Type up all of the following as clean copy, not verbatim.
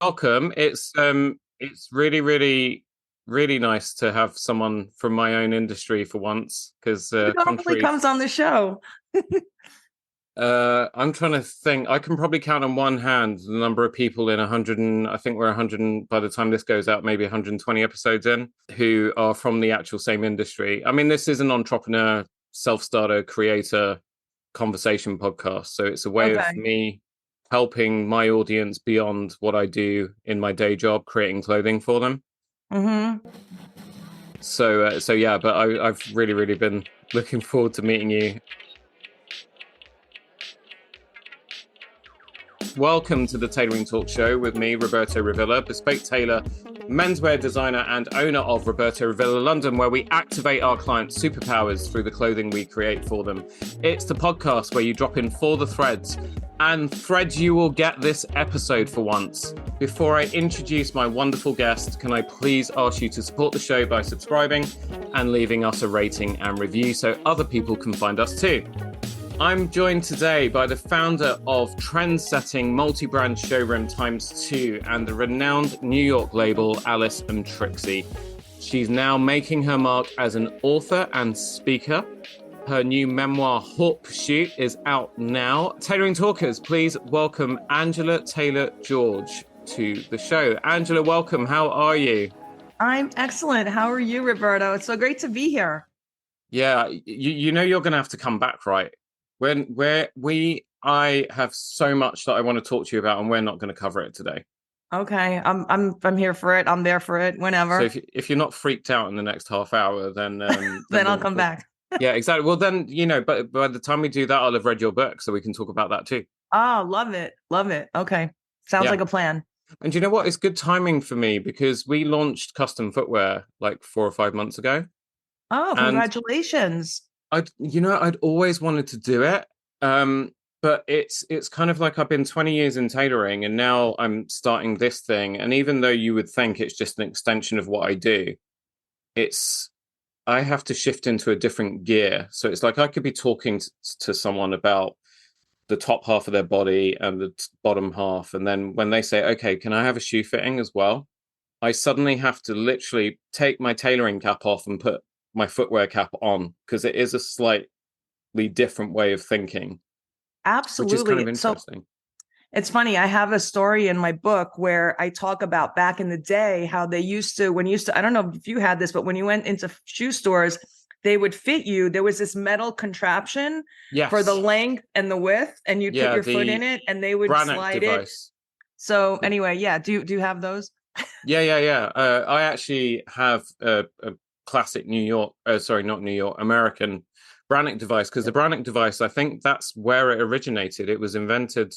Welcome. It's really, really, really nice to have someone from my own industry for once. Because Who normally contrary, comes on the show? I'm trying to think. I can probably count on one hand the number of people in 100 and I think we're 100 and by the time this goes out, maybe 120 episodes in, who are from the actual same industry. I mean, this is an entrepreneur, self-starter, creator conversation podcast, so it's a way of Okay. me helping my audience beyond what I do in my day job, creating clothing for them. Mm-hmm. So yeah, but I've really, really been looking forward to meeting you. Welcome to the Tailoring Talk Show with me, Roberto Revilla, bespoke tailor, menswear designer, and owner of Roberto Revilla London, where we activate our clients' superpowers through the clothing we create for them. It's the podcast where you drop in for the threads, and threads you will get this episode for once. Before I introduce my wonderful guest, can I please ask you to support the show by subscribing and leaving us a rating and review so other people can find us too. I'm joined today by the founder of trend-setting multi-brand showroom ×2 and the renowned New York label Alice Trixie. She's now making her mark as an author and speaker. Her new memoir, Haute Pursuit, is out now. Tailoring Talkers, please welcome Angela Taylor-George to the show. Angela, welcome. How are you? I'm excellent. How are you, Roberto? It's so great to be here. Yeah, you know you're going to have to come back, right? I have so much that I want to talk to you about, and we're not going to cover it today. Okay, I'm here for it. I'm there for it So whenever. if you're not freaked out in the next half hour, then Then I'll come back. yeah, exactly. Well, then but by the time we do that, I'll have read your book, so we can talk about that too. Oh, love it. Love it. Okay. Sounds Yeah, like a plan. and you know what? It's good timing for me because we launched custom footwear like 4 or 5 months ago, Oh, and congratulations. I'd always wanted to do it. But it's kind of like I've been 20 years in tailoring and now I'm starting this thing. And even though you would think it's just an extension of what I do, it's I have to shift into a different gear. So it's like I could be talking to someone about the top half of their body and the bottom half. And then when they say, okay, can I have a shoe fitting as well? I suddenly have to literally take my tailoring cap off and put my footwear cap on because it is a slightly different way of thinking, which is kind of Absolutely. So interesting. it's funny. I have a story in my book where I talk about back in the day how they used to, I don't know if you had this, but when you went into shoe stores, they would fit you. There was this metal contraption for the Yes. length and the width, and you'd put Yeah, your foot the in it and they would Brannock slide it. device. So anyway, yeah. Do you have those? Yeah. I actually have a classic New York, sorry, not New York, American Brannock device because the Brannock device, I think that's where it originated. It was invented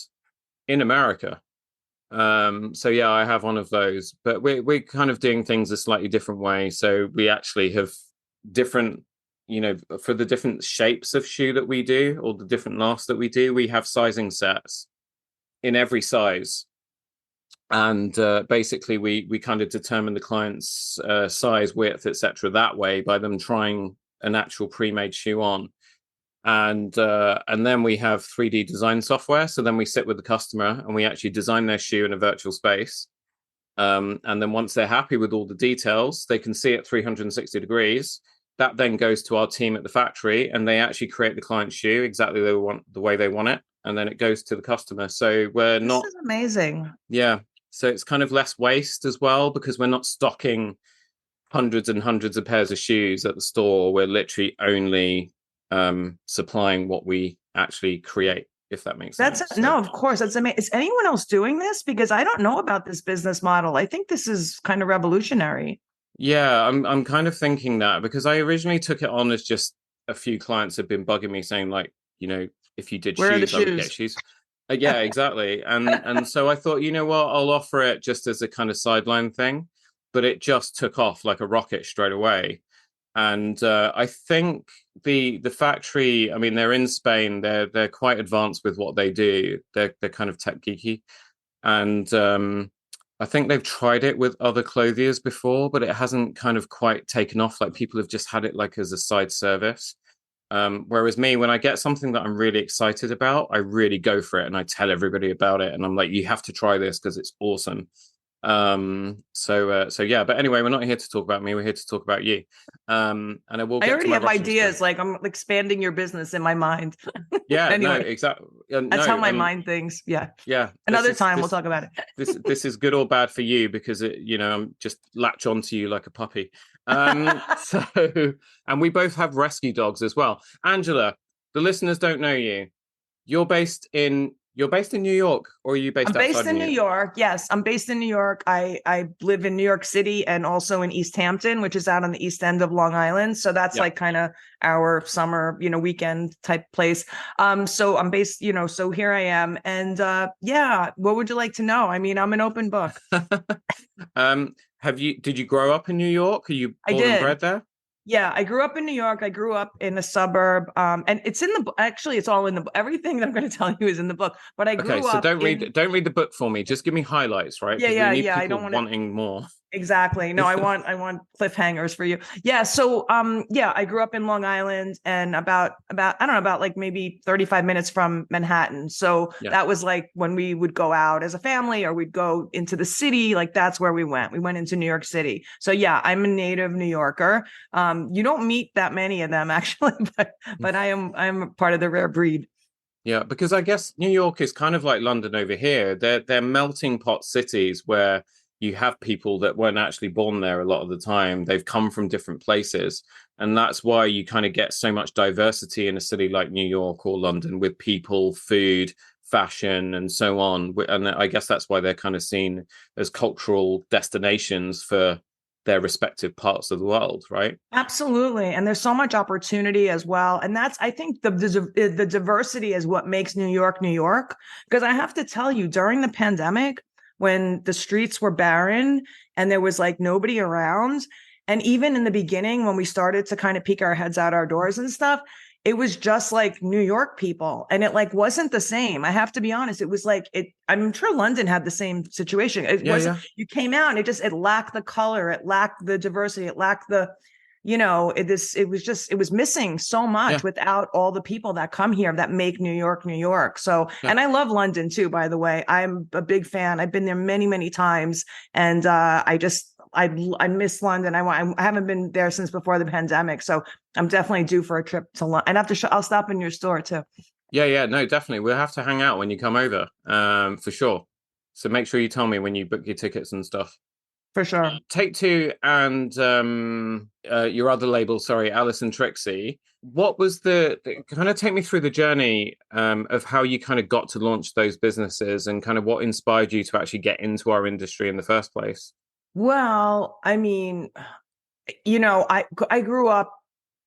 in America. So yeah, I have one of those, but we're kind of doing things a slightly different way. So we actually have different, for the different shapes of shoe that we do or the different lasts that we do, we have sizing sets in every size. And basically we kind of determine the client's size, width, etc. that way by them trying an actual pre-made shoe on. And then we have 3D design software. So then we sit with the customer and we actually design their shoe in a virtual space. And then once they're happy with all the details, they can see it 360 degrees. That then goes to our team at the factory and they actually create the client's shoe exactly the way they want it. And then it goes to the customer. So we're This not, is amazing. yeah. So it's kind of less waste as well because we're not stocking hundreds and hundreds of pairs of shoes at the store. We're literally only supplying what we actually create, if that makes That's sense. So no, of course. That's amazing. Is anyone else doing this? Because I don't know about this business model. I think this is kind of revolutionary. yeah, I'm kind of thinking that because I originally took it on as just a few clients had been bugging me saying like, if you did Where are the shoes, I would get shoes? shoes. Yeah, exactly. And so I thought, you know what, I'll offer it just as a kind of sideline thing, but it just took off like a rocket straight away. And I think the factory, I mean, they're in Spain. They're quite advanced with what they do. They're kind of tech geeky, and I think they've tried it with other clothiers before, but it hasn't kind of quite taken off. Like people have just had it like as a side service. Whereas me, when I get something that I'm really excited about, I really go for it and I tell everybody about it. And I'm like, you have to try this because it's awesome. So yeah, but anyway, we're not here to talk about me. We're here to talk about you. And I will I get to already my have Russian story. ideas. Like I'm expanding your business in my mind. Yeah, no, Anyway, exactly. that's No, how my and mind thinks. Yeah. yeah, Another time we'll talk about it. this is good or bad for you because I'm just latch onto you like a puppy. So and we both have rescue dogs as well. Angela, the listeners don't know you. You're based in New York, or are you I'm based based outside in New New York? York. Yes, I'm based in New York. I live in New York City and also in East Hampton, which is out on the east end of Long Island. So that's Yeah. like kind of our summer, weekend type place. So I'm based, so here I am. And yeah, what would you like to know? I mean, I'm an open book. Did you grow up in New York? Are you I born and did. bred there? Yeah, I grew up in New York. I grew up in a suburb, and it's in the actually, it's all in the everything that I'm going to tell you is in the book. But I Okay, grew so up don't read the book for me. Just give me highlights, right? yeah, Because we yeah, need yeah. I people don't want to wanting more. exactly. No, I want cliffhangers for you. Yeah. So yeah, I grew up in Long Island and about I don't know, about like maybe 35 minutes from Manhattan. So Yeah. that was like when we would go out as a family or we'd go into the city, like that's where we went. We went into New York City. So yeah, I'm a native New Yorker. You don't meet that many of them actually, but I'm part of the rare breed. Yeah, because I guess New York is kind of like London over here. They're melting pot cities where you have people that weren't actually born there a lot of the time. They've come from different places. And that's why you kind of get so much diversity in a city like New York or London with people, food, fashion, and so on. And I guess that's why they're kind of seen as cultural destinations for their respective parts of the world, right? Absolutely. And there's so much opportunity as well. And that's, I think the diversity is what makes New York, New York. Because I have to tell you, during the pandemic, when the streets were barren and there was like nobody around, and even in the beginning, when we started to kind of peek our heads out our doors and stuff, it was just like New York people. And it like wasn't the same. I have to be honest. It was like I'm sure London had the same situation. It Yeah, wasn't, yeah. you came out and it lacked the color, it lacked the diversity, it lacked the it was missing so Yeah, much without all the people that come here that make New York, New York. So, yeah. and I love London too, by the way. I'm a big fan. I've been there many, many times. And I miss London. I haven't been there since before the pandemic. So I'm definitely due for a trip to London. And I'll stop in your store too. Yeah, yeah, no, definitely. We'll have to hang out when you come over, for sure. So make sure you tell me when you book your tickets and stuff. For sure. Take Two and your other label, sorry, Alice and Trixie. What was kind of take me through the journey of how you kind of got to launch those businesses and kind of what inspired you to actually get into our industry in the first place? Well, I mean, I grew up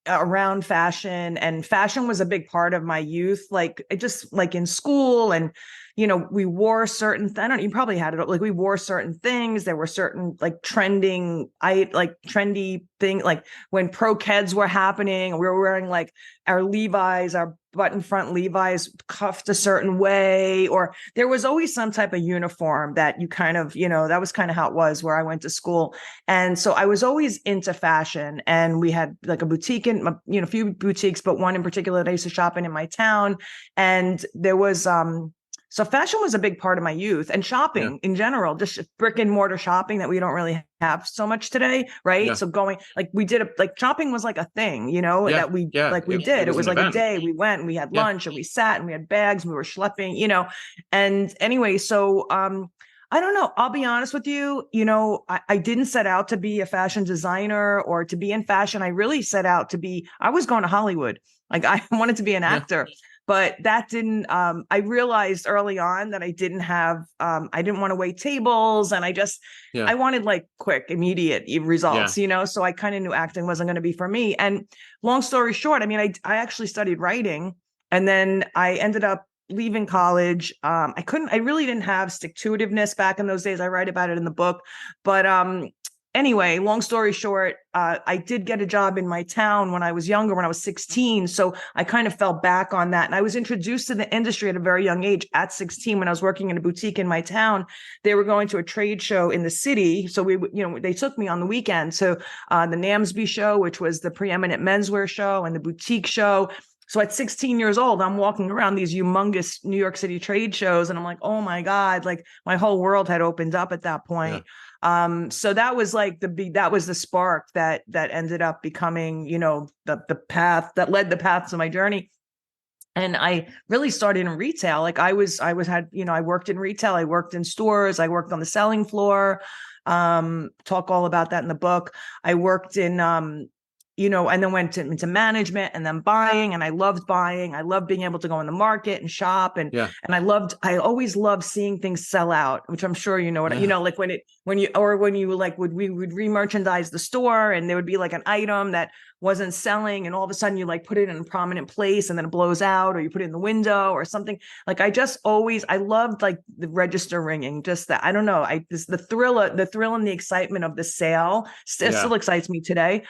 around fashion, and fashion was a big part of my youth, like it just like in school. And we wore certain I don't, you probably had it, like we wore certain things. There were certain like trendy thing, like when pro keds were happening, we were wearing like our Levi's, our button front Levi's cuffed a certain way, or there was always some type of uniform that you kind of, that was kind of how it was where I went to school. And so I was always into fashion, and we had like a boutique in, a few boutiques, but one in particular that I used to shop in my town. And there was, so fashion was a big part of my youth, and Yeah, shopping in general, just brick and mortar shopping that we don't really have so much today. Right. yeah, So going like we did like shopping was like a thing, yeah, that we yeah. like we It did. It was was an like a event. day we went and we had Yeah, lunch and we sat and we had bags and we were schlepping, and anyway, so I don't know. I'll be honest with you. I didn't set out to be a fashion designer or to be in fashion. I really set out I was going to Hollywood. Like I wanted to be an yeah, actor, but that didn't, I realized early on that I didn't want to wait tables, and yeah, I wanted like quick, immediate yeah, results, so I kind of knew acting wasn't going to be for me. And long story short, I mean, I actually studied writing, and then I ended up leaving college. I really didn't have stick to itiveness back in those days. I write about it in the book, but anyway, long story short, I did get a job in my town when I was younger, when I was 16. So I kind of fell back on that. And I was introduced to the industry at a very young age. At 16, when I was working in a boutique in my town, they were going to a trade show in the city. So they took me on the weekend to the Namsby show, which was the preeminent menswear show, and the boutique show. So at 16 years old, I'm walking around these humongous New York City trade shows, and I'm like, oh my God, like my whole world had opened up at that point. So that was like that was the spark that ended up becoming, the path that led the path to my journey. And I really started in retail. Like I worked in retail, I worked in stores, I worked on the selling floor. Talk all about that in the book. I worked in and then went into management and then buying. And I loved buying. I loved being able to go in the market and shop. And I always loved seeing things sell out, which I'm sure like we would re-merchandise the store, and there would be like an item that wasn't selling, and all of a sudden you like put it in a prominent place and then it blows out, or you put it in the window or something. Like I loved like the register ringing, just that. I don't know. The thrill and the excitement of the sale still excites me today.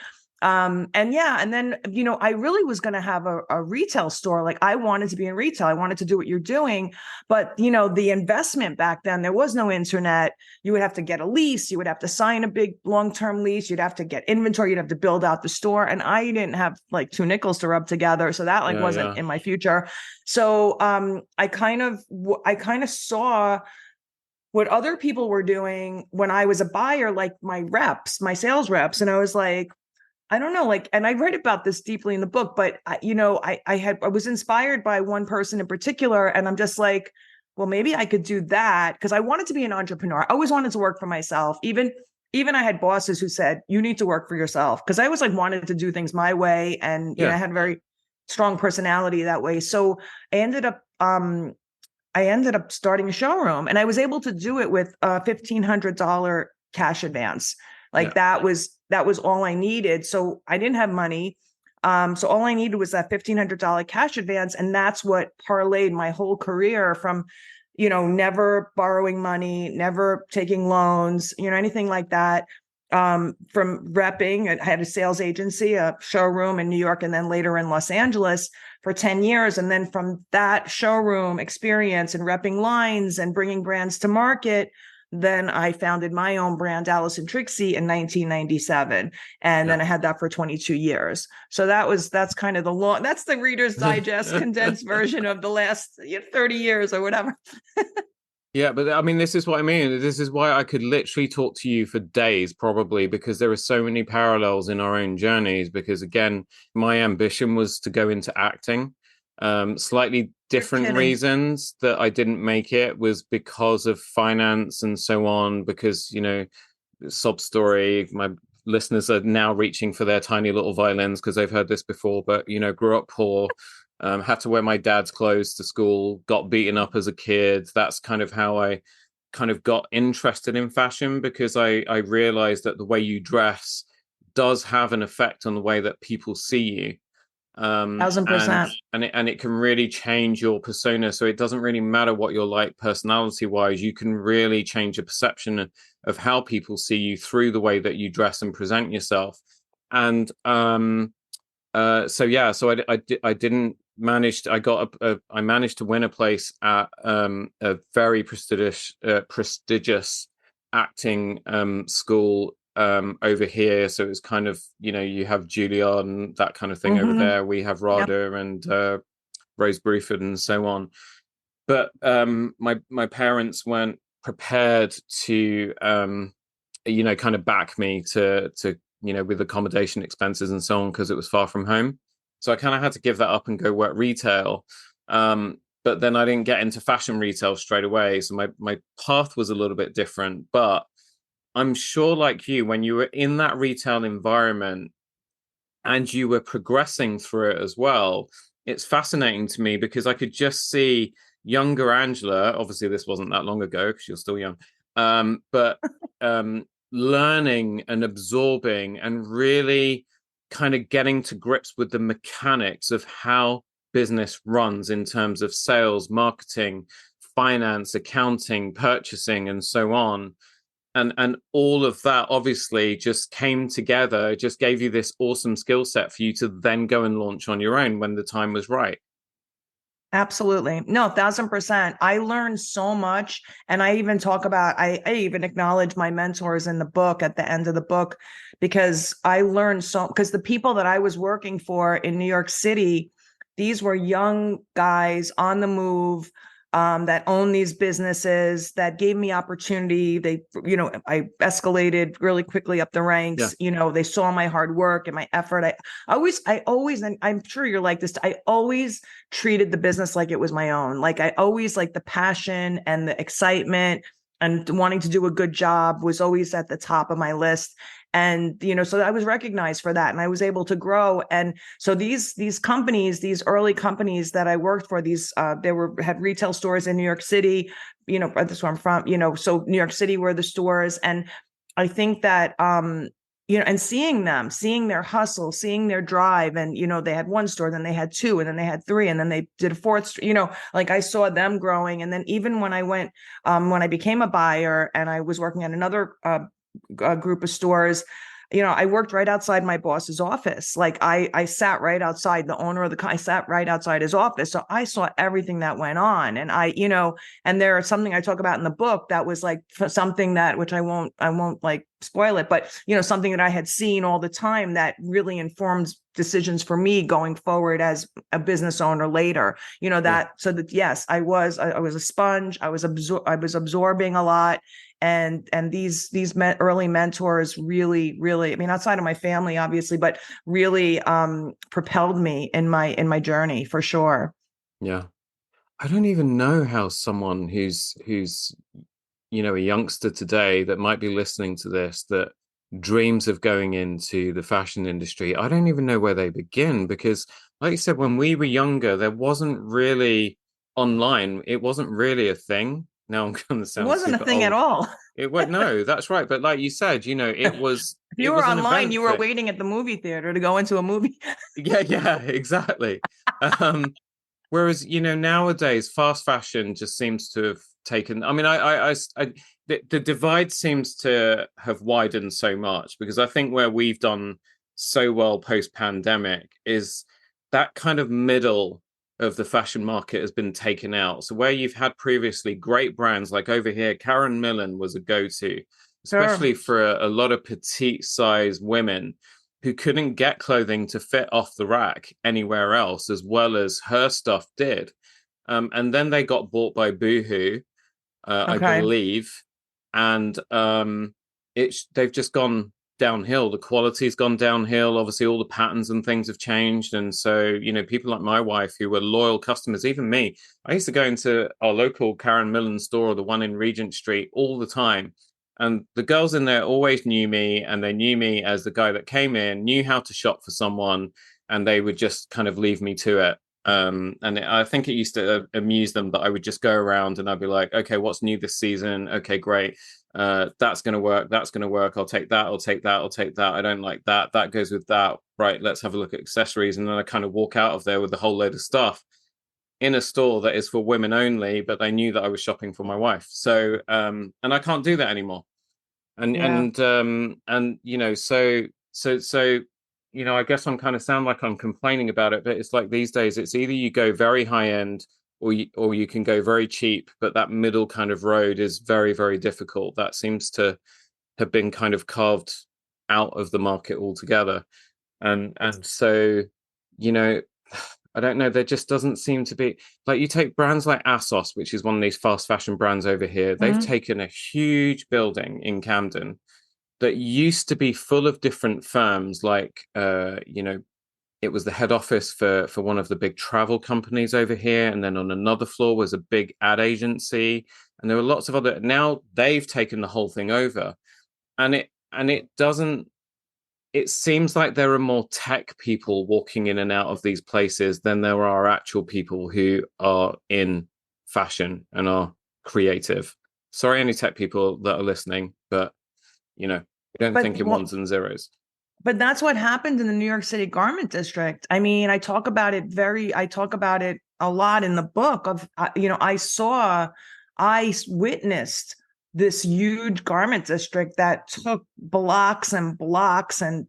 And then, I really was going to have a retail store. Like I wanted to be in retail. I wanted to do what you're doing, but the investment back then, there was no internet. You would have to get a lease. You would have to sign a big long-term lease. You'd have to get inventory. You'd have to build out the store. And I didn't have like two nickels to rub together. So that wasn't in my future. So, I kind of saw what other people were doing when I was a buyer, like my sales reps. And I was like, I don't know, like, and I read about this deeply in the book, but I was inspired by one person in particular, and I'm just like, well, maybe I could do that, because I wanted to be an entrepreneur. I always wanted to work for myself. Even I had bosses who said, you need to work for yourself, because I was like wanted to do things my way, and I had a very strong personality that way. So I ended up starting a showroom, and I was able to do it with a $1,500 cash advance. Like that was all I needed. So I didn't have money. So all I needed was that $1,500 cash advance. And that's what parlayed my whole career from, never borrowing money, never taking loans, anything like that. From repping, I had a sales agency, a showroom in New York, and then later in Los Angeles for 10 years. And then from that showroom experience and repping lines and bringing brands to market, then I founded my own brand, Alice Trixie, in 1997. And then I had that for 22 years. So that's kind of that's the Reader's Digest condensed version of the last 30 years or whatever. Yeah, but I mean, this is what I mean. This is why I could literally talk to you for days, probably, because there are so many parallels in our own journeys. Because again, my ambition was to go into acting. Slightly different reasons that I didn't make it was because of finance and so on. Because, sob story, my listeners are now reaching for their tiny little violins because they've heard this before, but, grew up poor. Had to wear my dad's clothes to school, got beaten up as a kid. That's kind of how I kind of got interested in fashion, because I realized that the way you dress does have an effect on the way that people see you. 1,000%. And it can really change your persona. So it doesn't really matter what you're like personality wise. You can really change the perception of how people see you through the way that you dress and present yourself. And so I didn't manage. I managed to win a place at a very prestigious acting school over here. So it's kind of, you have Juilliard and that kind of thing over there. We have RADA and Rose Bruford and so on. But my parents weren't prepared to kind of back me to with accommodation expenses and so on, because it was far from home. So I kind of had to give that up and go work retail. But then I didn't get into fashion retail straight away. So my path was a little bit different. But I'm sure, like you, when you were in that retail environment and you were progressing through it as well, it's fascinating to me, because I could just see younger Angela. Obviously, this wasn't that long ago because you're still young. But learning and absorbing and really kind of getting to grips with the mechanics of how business runs in terms of sales, marketing, finance, accounting, purchasing, and so on. and all of that obviously just came together, just gave you this awesome skill set for you to then go and launch on your own when the time was right. Absolutely. No, 1000%. I learned so much. And I even talk about, I even acknowledge my mentors in the book at the end of the book, because I learned so, because the people that I was working for in New York City, these were young guys on the move, that own these businesses, that gave me opportunity. They, I escalated really quickly up the Yeah. ranks. They saw my hard work and my effort. I always, and I'm sure you're like this, I always treated the business like it was my own. Like I always, like, the passion and the excitement and wanting to do a good job was always at the top of my list. And so I was recognized for that, and I was able to grow. And so these companies, these early companies that I worked for, these had retail stores in New York City. That's where I'm from. So New York City were the stores, and I think that and seeing their hustle, seeing their drive, and they had one store, then they had two, and then they had three, and then they did a fourth store. Like, I saw them growing. And then even when I became a buyer and I was working at another group of stores, I worked right outside my boss's office. Like, I sat right outside the owner of I sat right outside his office. So I saw everything that went on. And and there's something I talk about in the book that was like something that, which I won't like spoil it, but something that I had seen all the time that really informs decisions for me going forward as a business owner later. Yeah. So that, yes, I was a sponge. I was absorbing a lot. And these early mentors really, really, I mean, outside of my family, obviously, but really propelled me in my journey, for sure. Yeah. I don't even know how someone who's a youngster today that might be listening to this, that dreams of going into the fashion industry, I don't even know where they begin, because like you said, when we were younger, there wasn't really online. It wasn't really a thing. Now I'm going to It sound wasn't a super thing at old. all. It was No, that's right. But like you said, it was If it you were was an online, event you were thing. waiting at the movie theater to go into a movie. Yeah, yeah, exactly. Um, Whereas, nowadays, fast fashion just seems to have taken. I mean, the divide seems to have widened so much, because I think where we've done so well post-pandemic is that kind of middle of the fashion market has been taken out. So where you've had previously great brands like over here, Karen Millen was a go-to, Sure. especially for a lot of petite size women who couldn't get clothing to fit off the rack anywhere else as well as her stuff did. And then they got bought by Boohoo, I Okay. believe, and they've just gone downhill. The quality's gone downhill. Obviously, all the patterns and things have changed, and so people like my wife who were loyal customers, even me, I used to go into our local Karen Millen store, the one in Regent Street, all the time. And the girls in there always knew me, and they knew me as the guy that came in, knew how to shop for someone, and they would just kind of leave me to it. I think it used to amuse them that I would just go around and I'd be like, okay, what's new this season? Okay, great. That's going to work. That's going to work. I'll take that. I'll take that. I'll take that. I don't like that. That goes with that. Right. Let's have a look at accessories. And then I kind of walk out of there with a whole load of stuff in a store that is for women only, but they knew that I was shopping for my wife. So, and I can't do that anymore. And, Yeah. so I guess I'm kind of sound like I'm complaining about it, but it's like these days, it's either you go very high end or you can go very cheap, but that middle kind of road is very, very difficult. That seems to have been kind of carved out of the market altogether. And so, you know, I don't know, there just doesn't seem to be, like, you take brands like ASOS, which is one of these fast fashion brands over here. They've Mhm. taken a huge building in Camden that used to be full of different firms, like it was the head office for one of the big travel companies over here, and then on another floor was a big ad agency, and there were lots of other. Now they've taken the whole thing over, and it doesn't. It seems like there are more tech people walking in and out of these places than there are actual people who are in fashion and are creative. Sorry, any tech people that are listening, but I don't But think in ones and zeros. that's what happened in the New York City garment district. I mean, I talk about it a lot in the book of, I witnessed this huge garment district that took blocks and blocks and,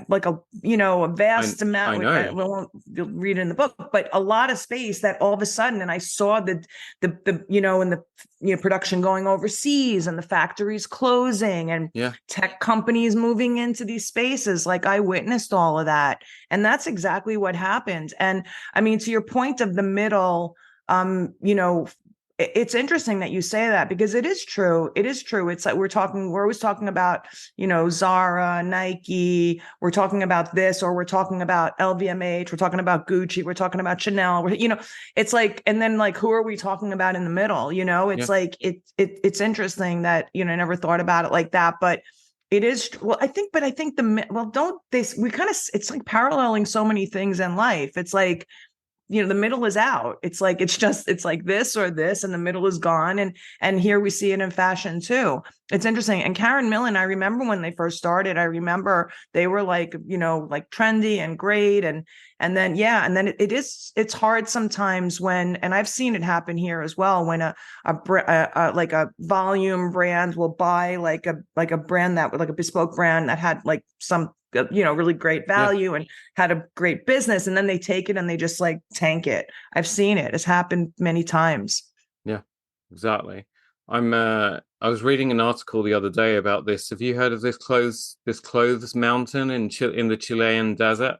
like a I vast amount, I which I know. won't read in the book, but a lot of space that all of a sudden, and I saw and the production going overseas and the factories closing and Yeah. tech companies moving into these spaces. Like I witnessed all of that, and that's exactly what happened. And I mean, to your point of the middle, it's interesting that you say that, because it is true. It is true. It's like we're always talking about, Zara, Nike, we're talking about this, or we're talking about LVMH, we're talking about Gucci, we're talking about Chanel, it's like, and then like, who are we talking about in the middle? It's Yeah. like, it's interesting that, I never thought about it like that, but it is, well, but I think don't they, we kind of, it's like paralleling so many things in life. It's like, the middle is out. It's like, it's like this or this, and the middle is gone. And here we see it in fashion too. It's interesting. And Karen Millen, I remember when they first started, I remember they were like, like trendy and great. And then, yeah. And then it's hard sometimes when, and I've seen it happen here as well, when like a volume brand will buy like a brand that, like a bespoke brand that had like some, really great Yeah. value and had a great business, and then they take it and they just like tank it. I've seen it. It's happened many times. Yeah. Exactly. I was reading an article the other day about this. Have you heard of this clothes mountain in the Chilean desert?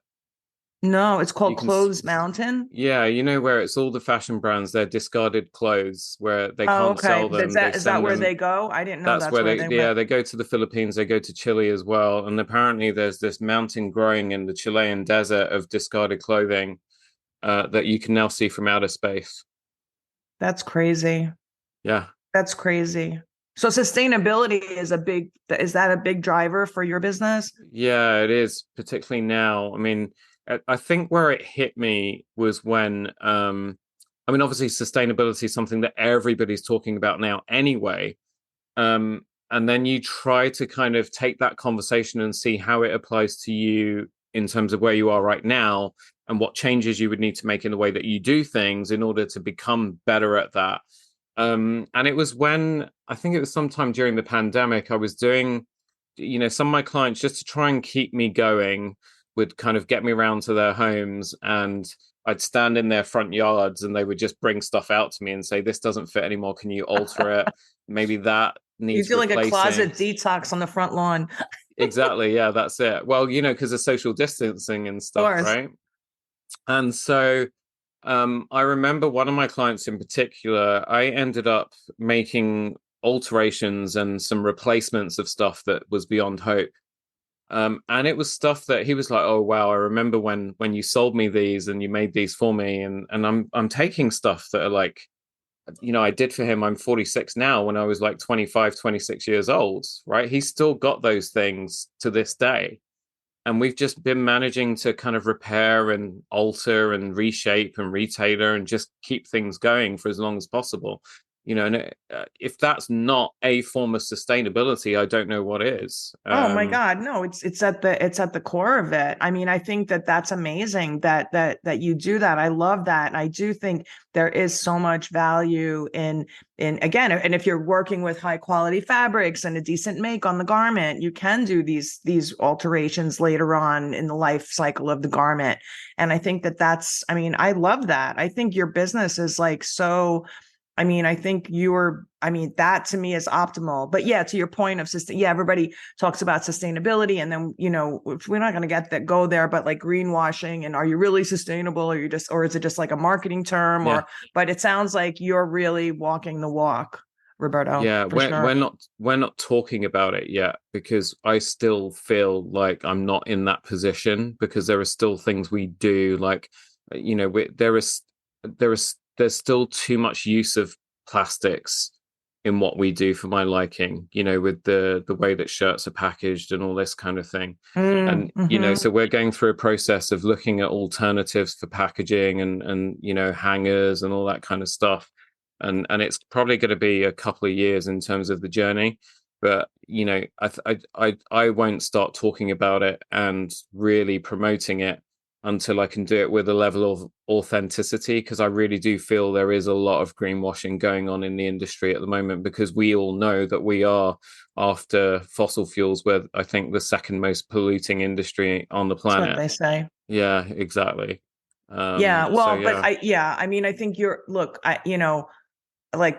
No, it's You called can Clothes Mountain. Yeah, where it's all the fashion brands, they're discarded clothes where they Oh, can't okay. sell them. They Is that send where them. they go? I didn't know That's that's where where they they yeah, went. they go to the Philippines, they go to Chile as well. And apparently there's this mountain growing in the Chilean desert of discarded clothing that you can now see from outer space. That's crazy. Yeah. That's crazy. So sustainability is that a big driver for your business? Yeah, it is, particularly now. I mean, I think where it hit me was when I mean, obviously sustainability is something that everybody's talking about now anyway. And then you try to kind of take that conversation and see how it applies to you in terms of where you are right now and what changes you would need to make in the way that you do things in order to become better at that. And it was when I think it was sometime during the pandemic, I was doing, some of my clients, just to try and keep me going, would kind of get me around to their homes, and I'd stand in their front yards and they would just bring stuff out to me and say, this doesn't fit anymore. Can you alter it? Maybe that You needs do like a replacing. closet detox on the front lawn. Exactly. Yeah, that's it. Well, because of social distancing and Of stuff, course. right? And so I remember one of my clients in particular, I ended up making alterations and some replacements of stuff that was beyond hope. And it was stuff that he was like, "Oh wow, I remember when you sold me these and you made these for me." And I'm taking stuff that are like, I did for him. I'm 46 now. When I was like 25, 26 years old, right? He's still got those things to this day. And we've just been managing to kind of repair and alter and reshape and retailor and just keep things going for as long as possible. And if that's not a form of sustainability, I don't know what is. Oh my God, no, it's at the core of it. I mean, I think that that's amazing that you do that. I love that. And I do think there is so much value in again, and if you're working with high quality fabrics and a decent make on the garment, you can do these alterations later on in the life cycle of the garment. And I think I mean, I love that. I think your business is like so, I mean, I think that to me is optimal. But yeah, to your point of everybody talks about sustainability, and then, we're not going to go there, but like greenwashing, and are you really sustainable? Or is it just like a marketing term? Yeah. But it sounds like you're really walking the walk, Roberto, Yeah, for we're sure. we're not talking about it yet because I still feel like I'm not in that position, because there are still things we do, like, there's still too much use of plastics in what we do for my liking, with the way that shirts are packaged and all this kind of thing. And Mm-hmm. so we're going through a process of looking at alternatives for packaging and hangers and all that kind of stuff. And it's probably going to be a couple of years in terms of the journey, but I won't start talking about it and really promoting it until I can do it with a level of authenticity, because I really do feel there is a lot of greenwashing going on in the industry at the moment, because we all know that we are, after fossil fuels, we're, I think, the second most polluting industry on the That's what planet. they say. Yeah, exactly. Yeah. So Well, but yeah, I mean, I think like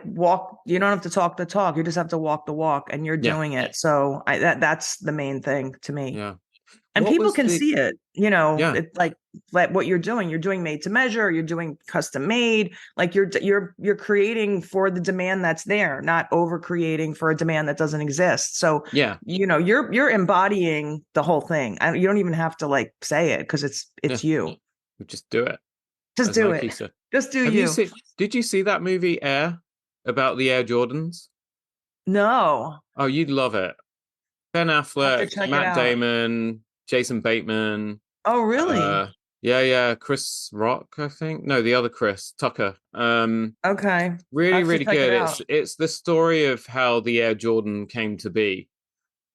you don't have to talk the talk. You just have to walk the walk, and you're yeah, doing it. So that's the main thing to me. yeah. And What people was can the see it, yeah, it's like what you're doing made to measure, you're doing custom made, like you're creating for the demand that's there, not over creating for a demand that doesn't exist. So, yeah, you're embodying the whole thing. And you don't even have to like say it because yeah? it's you. We just do it, Just as do Nike it. said. Just do Have you you. seen? Did you see that movie Air, about the Air Jordans? No, Oh, you'd love it. Ben I have to Affleck, check it Matt out. Damon, Jason Bateman. Oh, really? Uh, yeah, Chris Rock, I think. No, the other Chris Tucker. Okay. I Really, have to really check it good. out. It's the story of how the Air Jordan came to be.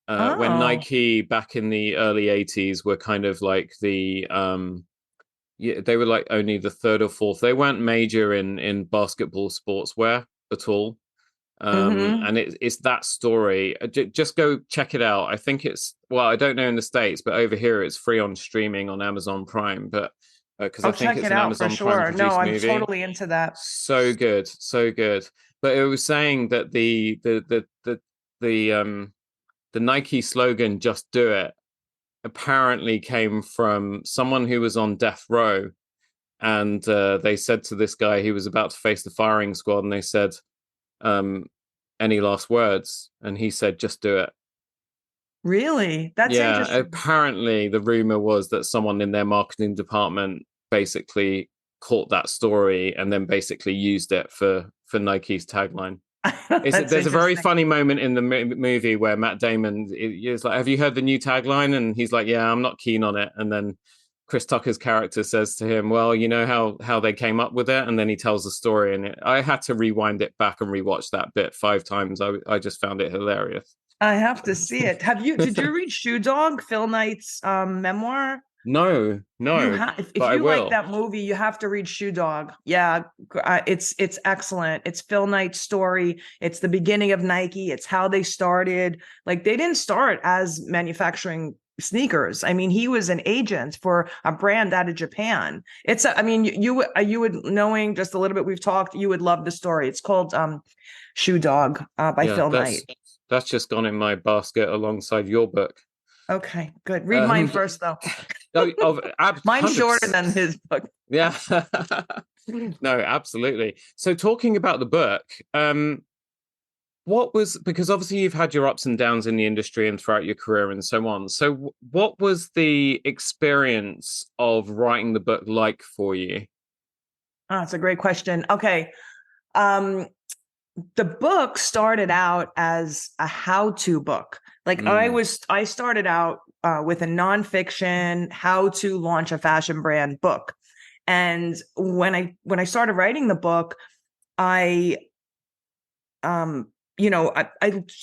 When Oh. Nike back in the early '80s were kind of like yeah, they were like only the third or fourth. They weren't major in basketball sportswear at all. Mm-hmm. And it's that story. Just go check it out. I think it's, well, I don't know in the States, but over here it's free on streaming on Amazon Prime. But because I I'll think check it's it an out for Amazon Prime sure. No, produced I'm movie. totally into that. So good, so good. But it was saying that the Nike slogan "Just Do It" apparently came from someone who was on death row, and they said to this guy, he was about to face the firing squad, and they said, um, "Any last words?" And he said, "Just do it." Really? That's Yeah, interesting. apparently the rumor was that someone in their marketing department basically caught that story and then basically used it for Nike's tagline. That's There's a very interesting. funny moment in the movie where Matt Damon is like, "Have you heard the new tagline?" And he's like, "Yeah, I'm not keen on it." And then Chris Tucker's character says to him, "Well, you know how they came up with it." And then he tells the story, and I had to rewind it back and rewatch that bit 5 times. I just found it hilarious. I have to see it. Did you read Shoe Dog, Phil Knight's memoir? No, You no, have, if but I you like will. that movie, you have to read Shoe Dog. Yeah, it's excellent. It's Phil Knight's story. It's the beginning of Nike. It's how they started. Like they didn't start as manufacturing sneakers. I mean, he was an agent for a brand out of Japan. I mean, you would, knowing just a little bit we've talked, you would love the story. It's called Shoe Dog by Yeah, Phil Knight. that's just gone in my basket alongside your book. Okay, good. Read mine Um, first though. of Mine's hundred shorter percent. than his book. Yeah. No, absolutely. So talking about the book, what was, because obviously you've had your ups and downs in the industry and throughout your career and so on. So what was the experience of writing the book like for you? Oh, that's a great question. Okay. Um, the book started out as a how-to book. Like Mm, I started out with a nonfiction how to launch a fashion brand book. And when I started writing the book, I I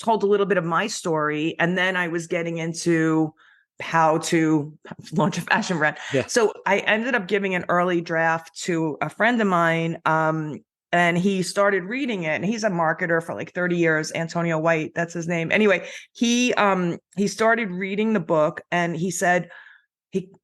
told a little bit of my story, and then I was getting into how to launch a fashion brand. yeah. So I ended up giving an early draft to a friend of mine, and he started reading it. And he's a marketer for like 30 years. Antonio White, that's his name. Anyway, he started reading the book, and he said,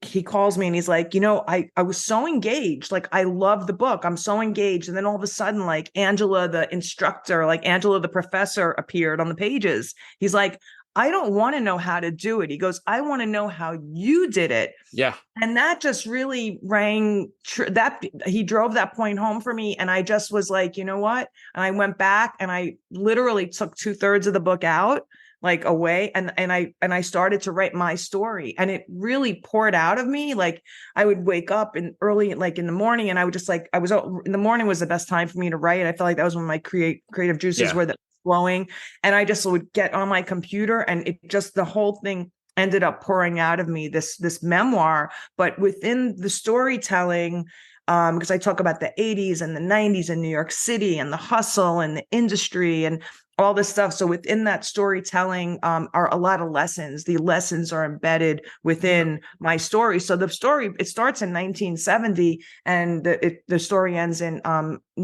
he calls me and he's like, I was so engaged. Like, I love the book. I'm so engaged. And then all of a sudden, like Angela, the instructor, like Angela, the professor appeared on the pages. He's like, I don't want to know how to do it. He goes, I want to know how you did it. Yeah. And that just really rang that he drove that point home for me. And I just was like, you know what? And I went back and I literally took 2/3 of the book out, like away, and I started to write my story, and it really poured out of me. Like I would wake up in early, like in the morning, and I would just like, I was in the morning was the best time for me to write. I felt like that was when my creative juices Yeah. were flowing, and I just would get on my computer, and it just, the whole thing ended up pouring out of me, this memoir. But within the storytelling, because I talk about the 80s and the 90s in New York City and the hustle and the industry, and all this stuff. So within that storytelling are a lot of lessons. The lessons are embedded within my story. So the story, it starts in 1970 and the story ends in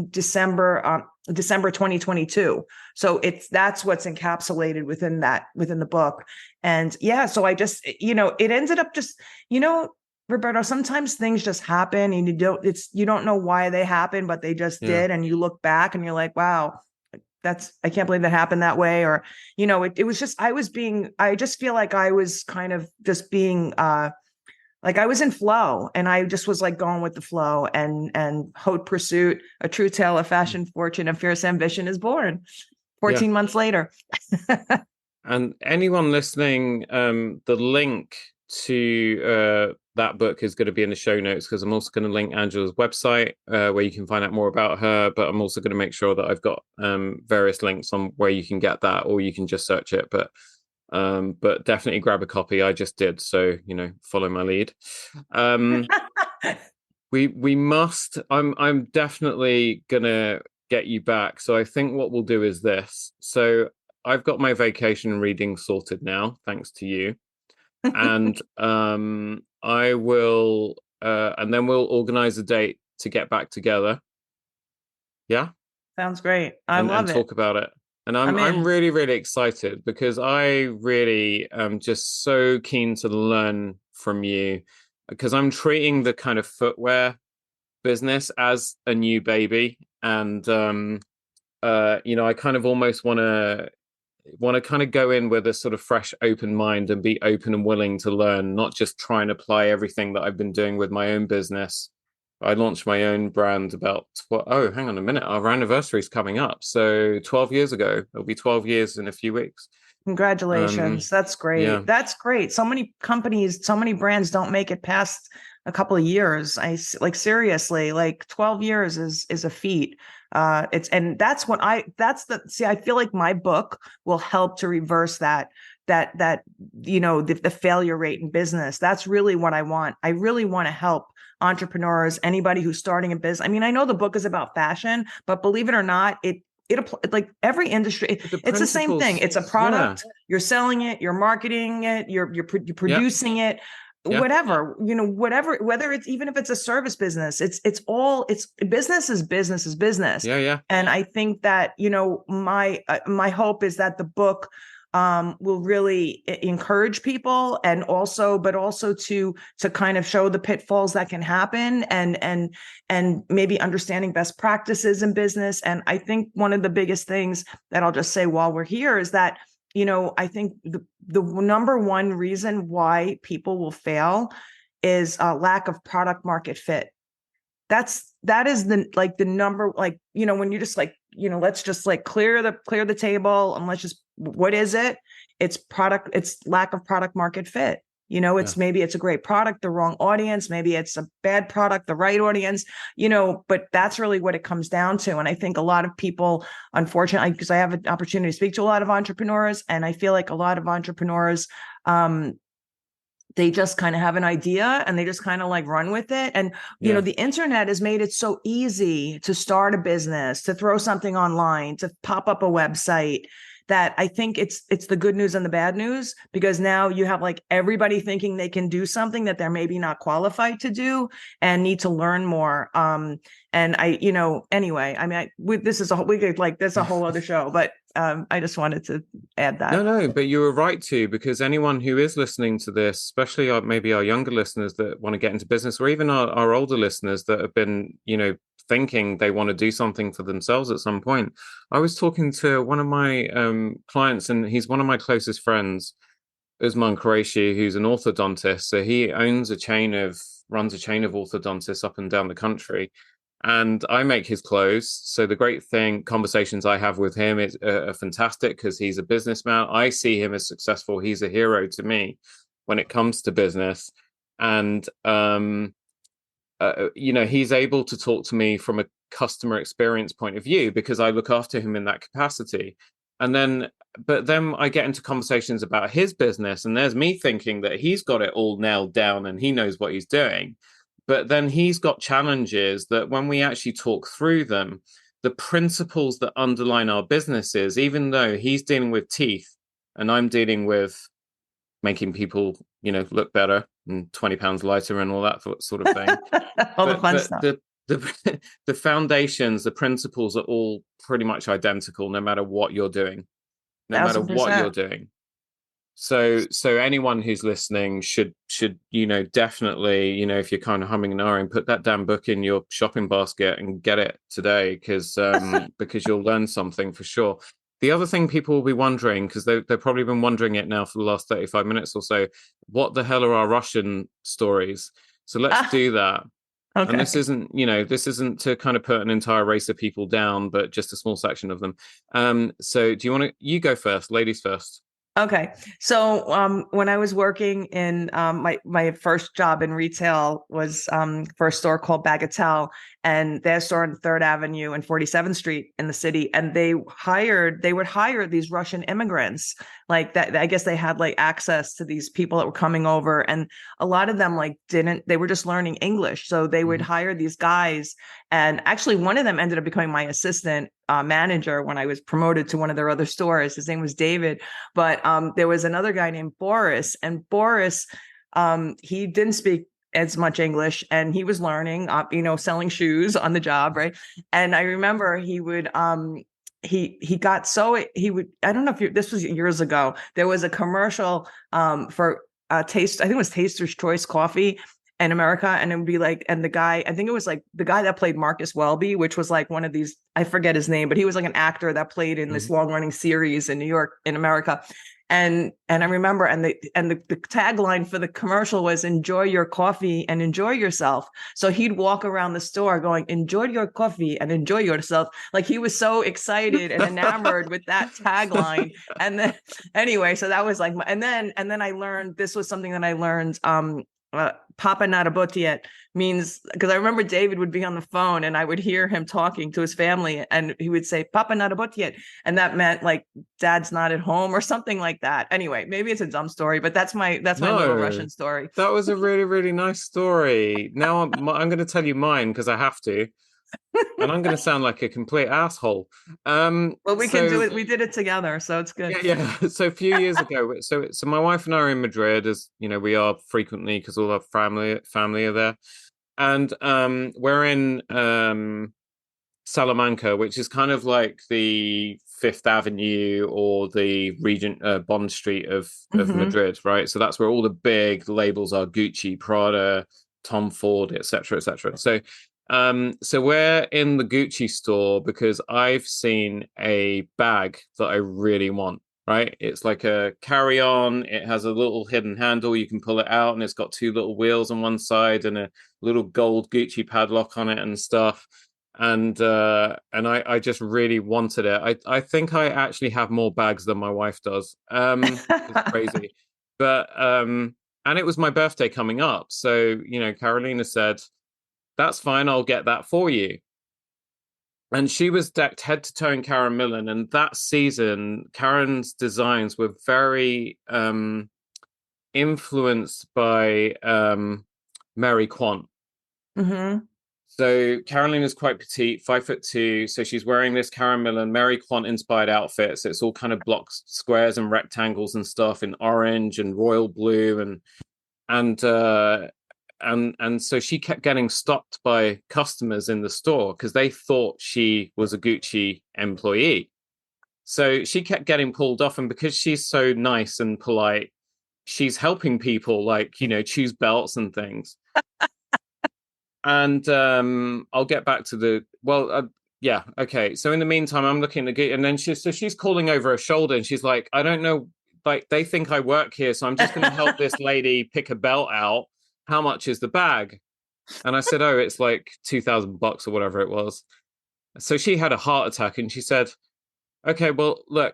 December 2022. So that's what's encapsulated within the book. And yeah, so I just, it ended up just, Roberto, sometimes things just happen and you don't know why they happen, but they just did. And you look back and you're like, wow, I can't believe that happened that way. Or, it was just, I just feel like I was kind of just being, like I was in flow and I just was like going with the flow, and Haute Pursuit, a true tale of fashion, fortune, and fierce ambition is born 14 months later. And anyone listening, the link to that book is going to be in the show notes, because I'm also going to link Angela's website where you can find out more about her, but I'm also going to make sure that I've got various links on where you can get that, or you can just search it. But definitely grab a copy. I just did, so follow my lead. We must. I'm definitely gonna get you back. So I think what we'll do is this. So I've got my vacation reading sorted now, thanks to you. And I will and then we'll organize a date to get back together. Yeah? Sounds great. I love it. And talk about it. And I'm really, really excited, because I really am just so keen to learn from you, because I'm treating the kind of footwear business as a new baby. And I kind of almost want to kind of go in with a sort of fresh, open mind and be open and willing to learn, not just try and apply everything that I've been doing with my own business. I launched my own brand about, hang on a minute, our anniversary is coming up. So 12 years ago, it'll be 12 years in a few weeks. Congratulations. That's great. Yeah. That's great. So many companies, so many brands don't make it past a couple of years. Seriously, like 12 years is a feat. I feel like my book will help to reverse that the failure rate in business. That's really what I want. I really want to help entrepreneurs, anybody who's starting a business. I mean, I know the book is about fashion, but believe it or not, it like every industry, it's the same thing. It's a product. You're selling it, you're marketing it, you're producing it. Whatever, whether it's, even if it's a service business, it's business is business. And I think that, my hope is that the book will really encourage people, and also to kind of show the pitfalls that can happen, and maybe understanding best practices in business. And I think one of the biggest things that I'll just say while we're here is that, I think the number one reason why people will fail is a lack of product market fit. That is the number, when you just let's just clear the table, and let's just, what is it? It's lack of product market fit. Maybe it's a great product, the wrong audience. Maybe it's a bad product, the right audience, but that's really what it comes down to. And I think a lot of people, unfortunately, because I have an opportunity to speak to a lot of entrepreneurs, and I feel like a lot of entrepreneurs, they just kind of have an idea and they just kind of run with it. And, the internet has made it so easy to start a business, to throw something online, to pop up a website, that I think it's the good news and the bad news, because now you have everybody thinking they can do something that they're maybe not qualified to do and need to learn more. And anyway, I mean, this is a whole other show, but I just wanted to add that. No, but you were right to, because anyone who is listening to this, especially maybe our younger listeners that want to get into business, or even our older listeners that have been, thinking they want to do something for themselves at some point. I was talking to one of my clients, and he's one of my closest friends, Usman Qureshi, who's an orthodontist. So he runs a chain of orthodontists up and down the country. And I make his clothes. So the great conversations I have with him are fantastic, because he's a businessman. I see him as successful. He's a hero to me when it comes to business. And, he's able to talk to me from a customer experience point of view, because I look after him in that capacity. But then I get into conversations about his business, and there's me thinking that he's got it all nailed down and he knows what he's doing. But then he's got challenges that when we actually talk through them, the principles that underline our businesses, even though he's dealing with teeth and I'm dealing with making people, look better and 20 pounds lighter and all that sort of thing. All the But fun stuff. the foundations, the principles are all pretty much identical, no matter what you're doing, no matter what you're 1000%. doing. So anyone who's listening should definitely, if you're kind of humming and ahhing, put that damn book in your shopping basket and get it today, because you'll learn something for sure. The other thing people will be wondering, because they've probably been wondering it now for the last 35 minutes or so, what the hell are our Russian stories? So let's do that. Okay. And this isn't to kind of put an entire race of people down, but just a small section of them. So do you go first, ladies first? Okay. So when I was working in my first job in retail was for a store called Bagatelle, and their store on 3rd Avenue and 47th Street in the city. And they would hire these Russian immigrants like that. I guess they had like access to these people that were coming over. And a lot of them they were just learning English. So they would hire these guys. And actually one of them ended up becoming my assistant manager when I was promoted to one of their other stores. His name was David. But there was another guy named Boris, and Boris, he didn't speak as much English, and he was learning, selling shoes on the job, right? And I remember he would, he got so he would. I don't know if this was years ago. There was a commercial for Taste. I think it was Taster's Choice coffee in America, and it would be like, and the guy, I think it was like the guy that played Marcus Welby, which was like one of these, I forget his name, but he was like an actor that played in this long running series in New York, in America. And I remember, and the tagline for the commercial was "Enjoy your coffee and enjoy yourself." So he'd walk around the store going, "Enjoy your coffee and enjoy yourself." Like he was so excited and enamored with that tagline. And then anyway, so that was like, and then I learned, this was something that I learned. Papa not a bot yet means, because I remember David would be on the phone and I would hear him talking to his family and he would say Papa not a bot yet, and that meant like Dad's not at home or something like that. Anyway, maybe it's a dumb story, but that's my little Russian story. That was a really, really nice story. Now I'm going to tell you mine because I have to, and I'm going to sound like a complete asshole. Well, we can do it. We did it together, so it's good. Yeah. So a few years ago, so my wife and I are in Madrid, as you know, we are frequently because all our family are there, and we're in Salamanca, which is kind of like the Fifth Avenue or the Regent Bond Street of Madrid, right? So that's where all the big labels are: Gucci, Prada, Tom Ford, etc., etc. So we're in the Gucci store because I've seen a bag that I really want, right? It's like a carry-on. It has a little hidden handle. You can pull it out, and it's got two little wheels on one side and a little gold Gucci padlock on it and stuff. And I just really wanted it. I think I actually have more bags than my wife does. It's crazy. But and it was my birthday coming up. So, Carolina said, "That's fine, I'll get that for you." And she was decked head to toe in Karen Millen. And that season, Karen's designs were very influenced by Mary Quant. So Caroline is quite petite, 5'2". So she's wearing this Karen Millen, Mary Quant inspired outfit. So it's all kind of blocks, squares and rectangles and stuff in orange and royal blue and so she kept getting stopped by customers in the store because they thought she was a Gucci employee. So she kept getting pulled off, and because she's so nice and polite, she's helping people choose belts and things. And I'll get back to yeah, okay. So in the meantime, I'm looking at and then she's calling over her shoulder, and she's like, "I don't know, like they think I work here, so I'm just going to help this lady pick a belt out. How much is the bag?" And I said, "Oh, it's like $2,000 or whatever it was." So she had a heart attack, and she said, "Okay, well, look,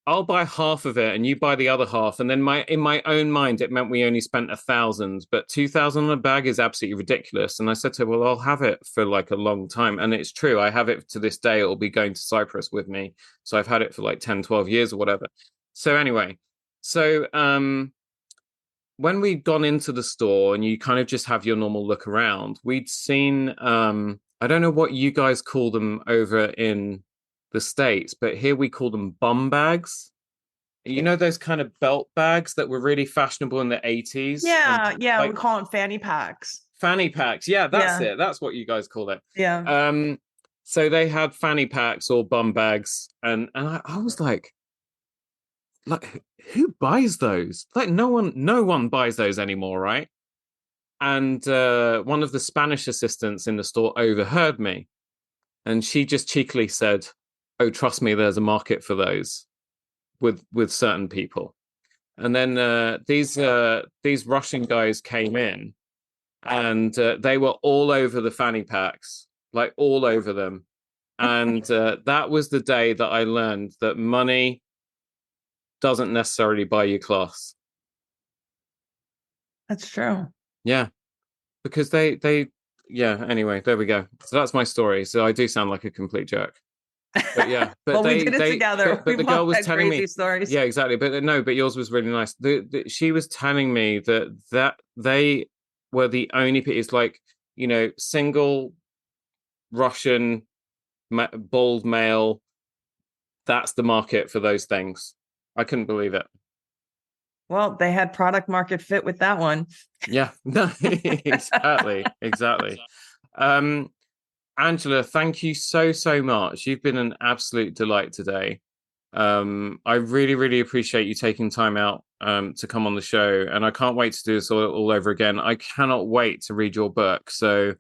I'll buy half of it and you buy the other half." And then in my own mind, it meant we only spent 1,000, but 2,000 on a bag is absolutely ridiculous. And I said to her, "Well, I'll have it for like a long time." And it's true. I have it to this day. It'll be going to Cyprus with me. So I've had it for like 10, 12 years or whatever. So anyway, when we'd gone into the store and you kind of just have your normal look around, we'd seen I don't know what you guys call them over in the States, but here we call them bum bags. You know those kind of belt bags that were really fashionable in the 80s and Yeah, yeah, we like call them fanny packs. fanny packs. Yeah, that's Yeah, it. That's what you guys call it. yeah. Um, so they had fanny packs or bum bags, and I was like who buys those? Like no one buys those anymore, right? And one of the Spanish assistants in the store overheard me, and she just cheekily said, "Oh, trust me, there's a market for those with certain people." And then these Russian guys came in, and they were all over the fanny packs, like all over them. And that was the day that I learned that money doesn't necessarily buy you class. That's true. Yeah, because they yeah. Anyway, there we go. So that's my story. So I do sound like a complete jerk. But yeah, but Well, we did it together. but We the girl both was had telling crazy me, stories. yeah, exactly. But no, but yours was really nice. She was telling me that they were the only it's like, single Russian bald male. That's the market for those things. I couldn't believe it. Well, they had product market fit with that one. Yeah, no, exactly. Um, Angela, thank you so much. You've been an absolute delight today. I really, really appreciate you taking time out to come on the show, and I can't wait to do this all over again. I cannot wait to read your book. So,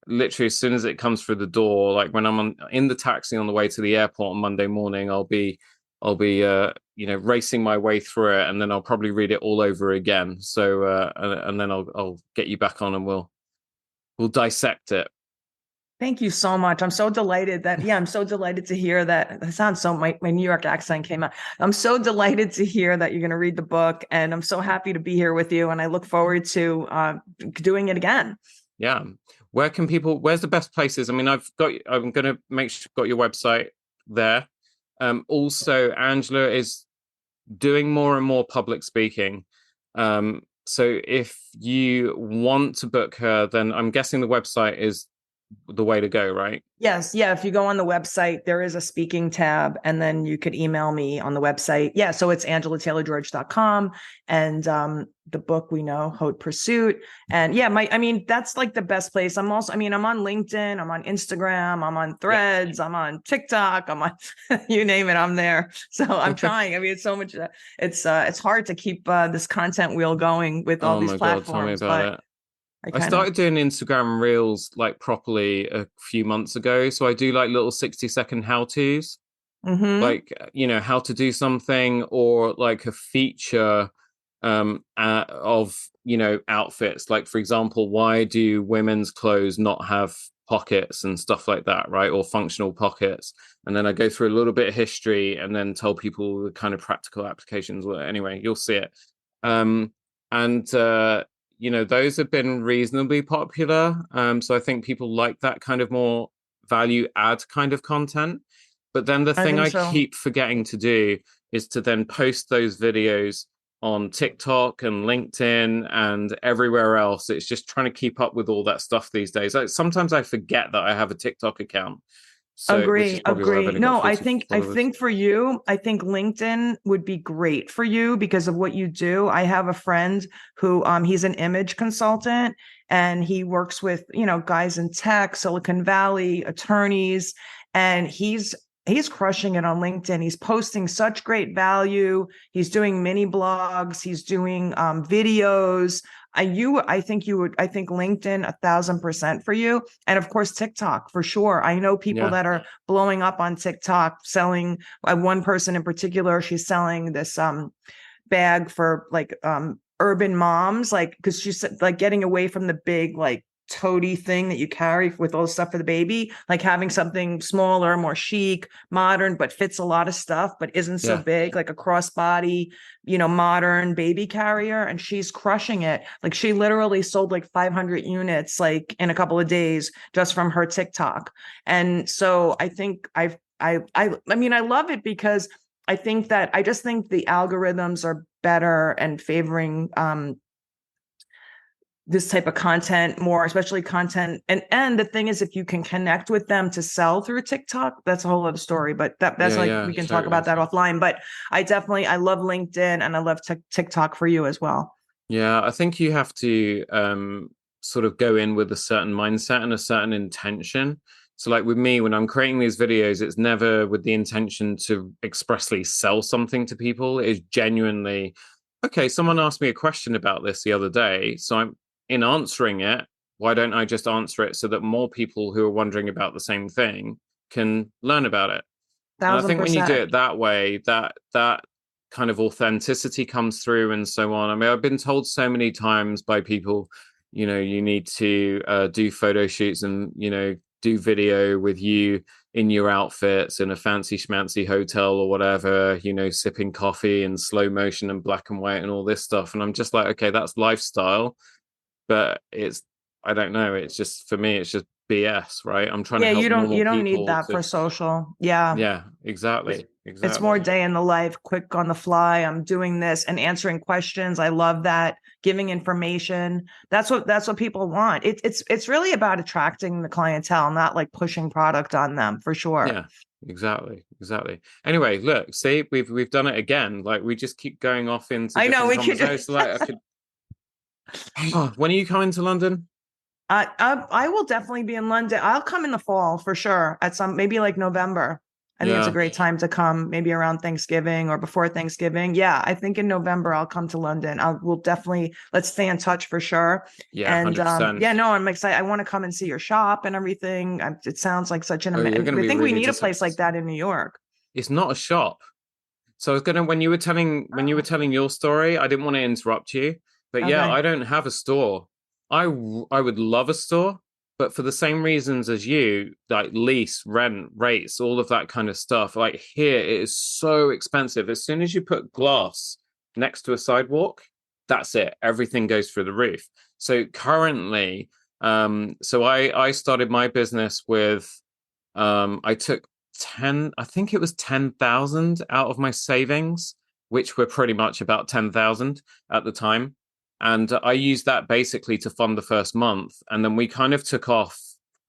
literally, as soon as it comes through the door, like when in the taxi on the way to the airport on Monday morning, I'll be racing my way through it, and then I'll probably read it all over again. So, and then I'll get you back on, and we'll dissect it. Thank you so much. I'm so delighted I'm so delighted to hear that. That sounds so, my New York accent came out. I'm so delighted to hear that you're going to read the book, and I'm so happy to be here with you. And I look forward to doing it again. Yeah. Where's the best places? I mean, I'm going to make sure I've got your website there. Also, Angela is doing more and more public speaking. So if you want to book her, then I'm guessing the website is the way to go, right? Yes. Yeah. If you go on the website, there is a speaking tab, and then you could email me on the website. Yeah. So it's AngelaTaylorGeorge.com. And the book, we know, Haute Pursuit. And yeah, that's like the best place. I'm on LinkedIn, I'm on Instagram, I'm on Yeah. Threads, I'm on TikTok, I'm on, you name it, I'm there. So I'm trying. I mean, it's so much, it's hard to keep this content wheel going with all Oh these my God, tell me platforms, about but it. I I kind of, started doing Instagram Reels like properly a few months ago. So I do like little 60-second how-tos, mm-hmm. like how to do something, or like a feature of outfits, like for example, why do women's clothes not have pockets and stuff like that, right? Or functional pockets. And then I go through a little bit of history and then tell people the kind of practical applications. Well, anyway, you'll see it. And those have been reasonably popular. So I think people like that kind of more value add kind of content. But then the I thing think I so. keep forgetting to do is to then post those videos on TikTok and LinkedIn and everywhere else. It's just trying to keep up with all that stuff these days. Sometimes I forget that I have a TikTok account. So, which is probably why I've Agree. only got No, 40 I followers. think for you, I think LinkedIn would be great for you because of what you do. I have a friend who he's an image consultant, and he works with, guys in tech, Silicon Valley, attorneys, and he's crushing it on LinkedIn. He's posting such great value. He's doing mini blogs, he's doing videos. I think LinkedIn 1,000% for you. And of course, TikTok for sure. I know people Yeah. that are blowing up on TikTok selling. One person in particular, she's selling this bag for like urban moms, like because she's like getting away from the big like toady thing that you carry with all the stuff for the baby, like having something smaller, more chic, modern, but fits a lot of stuff, but isn't so Yeah. big, like a crossbody, modern baby carrier. And she's crushing it. Like she literally sold like 500 units like in a couple of days just from her TikTok. And so I think I love it because I just think the algorithms are better and favoring this type of content more, especially content. And the thing is, if you can connect with them to sell through TikTok, that's a whole other story. But that's Yeah, like, yeah, we can talk totally. about that offline. But I love LinkedIn and I love TikTok for you as well. Yeah, I think you have to sort of go in with a certain mindset and a certain intention. So, like with me, when I'm creating these videos, it's never with the intention to expressly sell something to people. It's genuinely, okay, someone asked me a question about this the other day. So, I'm in answering it. Why don't I just answer it so that more people who are wondering about the same thing can learn about it? And I Thousand think when you do percent. it that way, that kind of authenticity comes through and so on. I mean, I've been told so many times by people, you need to do photo shoots and, do video with you in your outfits in a fancy schmancy hotel or whatever, sipping coffee in slow motion and black and white and all this stuff. And I'm just like, okay, that's lifestyle, but I don't know. It's just, for me, it's just BS, right? I'm trying to Yeah, help normal you don't need people that to, for social. Yeah. yeah, exactly, It's more exactly. day in the life, quick on the fly. I'm doing this and answering questions. I love that. Giving information. That's what people want. It's really about attracting the clientele, not like pushing product on them for sure. Yeah, exactly, exactly. Anyway, look, see, we've done it again. Like we just keep going off into I know different we could. conversations. Like I could. Oh, when are you coming to London? I will definitely be in London. I'll come in the fall for sure. At some maybe like November. I think it's a Yeah, great time to come, maybe around Thanksgiving or before Thanksgiving. Yeah, I think in November I'll come to London. We'll definitely let's stay in touch for sure. yeah, And 100%. yeah, no, I'm excited. I want to come and see your shop and everything. It sounds like such an Oh, you're amazing. going to I be think we really need a place like disappointed. that in New York. It's not a shop. So I was gonna when you were Oh, telling your story, I didn't want to interrupt you, but yeah, okay. I don't have a store. I would love a store, but for the same reasons as you, like lease, rent, rates, all of that kind of stuff. Like here, it is so expensive. As soon as you put glass next to a sidewalk, that's it. Everything goes through the roof. So currently, so I started my business with I took 10, I think it was 10,000 out of my savings, which were pretty much about 10,000 at the time. And I used that basically to fund the first month. And then we kind of took off,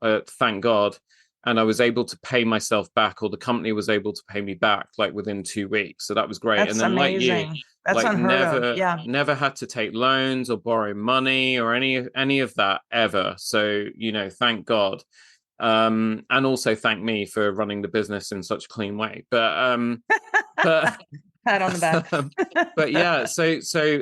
thank God. And I was able to pay myself back, or the company was able to pay me back like within 2 weeks. So that was great. And That's then, like you, amazing. That's like unheard of. never, Yeah. never had to take loans or borrow money or any of that ever. So, thank God, and also thank me for running the business in such a clean way. But Pat on the back. but yeah,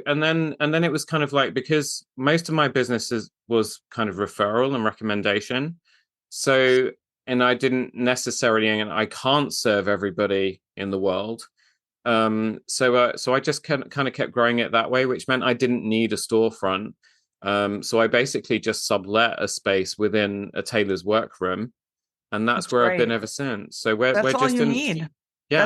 and then it was kind of like, because most of my businesses was kind of referral and recommendation. So, and I didn't necessarily, and I can't serve everybody in the world. So I just kind of kept growing it that way, which meant I didn't need a storefront. So I basically just sublet a space within a tailor's workroom, and that's That's where I've been great. ever since. So we're That's all just you in, need. yeah,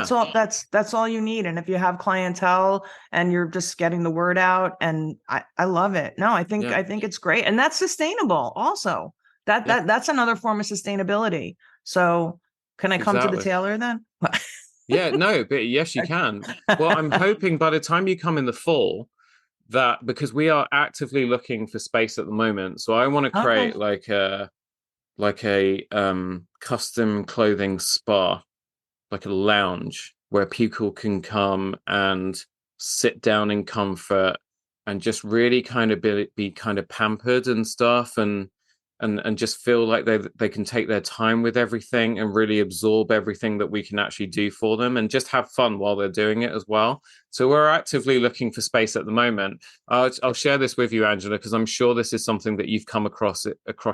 That's all you need. And if you have clientele and you're just getting the word out, and I love it. No, yeah, I think it's great. And that's sustainable also. yeah, That's another form of sustainability. So can I come to the exactly. tailor then? Yeah, no, but yes, you can. Well, I'm hoping by the time you come in the fall, that, because we are actively looking for space at the moment, so I want to Okay. create like a custom clothing spa, like a lounge where people can come and sit down in comfort and just really kind of be kind of pampered and stuff, and just feel like they can take their time with everything and really absorb everything that we can actually do for them, and just have fun while they're doing it as well. So we're actively looking for space at the moment. I'll share this with you, Angela, because I'm sure this is something that you've come across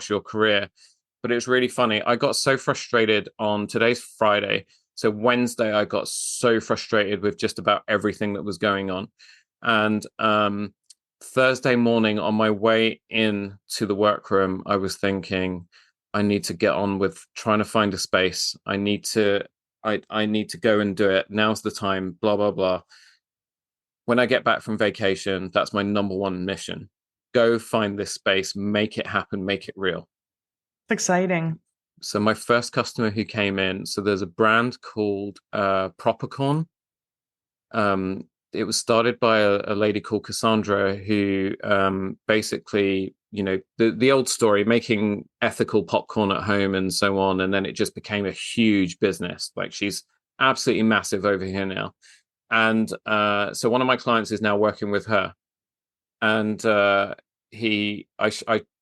your career. But it's really funny. I got so frustrated on today's Friday. So Wednesday, I got so frustrated with just about everything that was going on. And Thursday morning, on my way in to the workroom, I was thinking, I need to get on with trying to find a space. I need to go and do it. Now's the time, blah, blah, blah. When I get back from vacation, that's my number one mission. Go find this space, make it happen, make it real. It's exciting. So my first customer who came in, so there's a brand called Propercorn. It was started by a lady called Cassandra, who basically the old story, making ethical popcorn at home and so on. And then it just became a huge business. Like she's absolutely massive over here now. And so one of my clients is now working with her. And I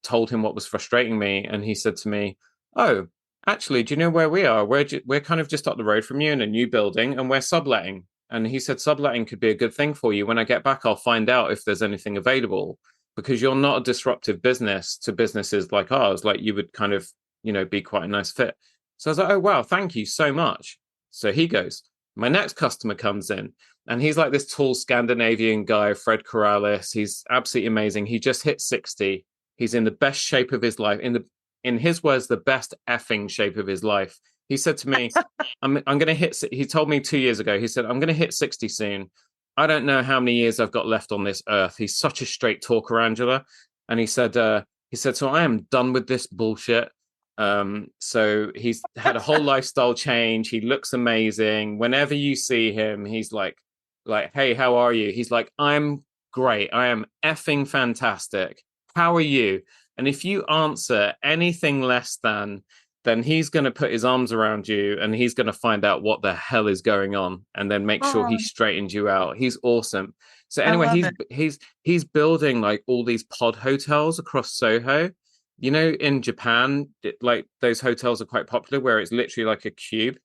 told him what was frustrating me. And he said to me, "Oh, actually, do you know where we are? We're kind of just up the road from you in a new building and we're subletting." And he said, "Subletting could be a good thing for you. When I get back, I'll find out if there's anything available, because you're not a disruptive business to businesses like ours. Like you would kind of, be quite a nice fit." So I was like, "Oh, wow, thank you so much." So he goes, my next customer comes in and he's like this tall Scandinavian guy, Fred Corrales. He's absolutely amazing. He just hit 60. He's in the best shape of his life. In his words, the best effing shape of his life. He said to me, I'm going to hit, he told me 2 years ago, he said, "I'm going to hit 60 soon. I don't know how many years I've got left on this earth." He's such a straight talker, Angela. And he said, "So I am done with this bullshit." So he's had a whole lifestyle change. He looks amazing. Whenever you see him, he's like, "Hey, how are you?" He's like, "I'm great. I am effing fantastic. How are you?" And if you answer anything less than, then he's going to put his arms around you and he's going to find out what the hell is going on and then make sure he straightens you out. He's awesome. So I anyway, love it. he's building like all these pod hotels across Soho. In Japan, like those hotels are quite popular where it's literally like a cube.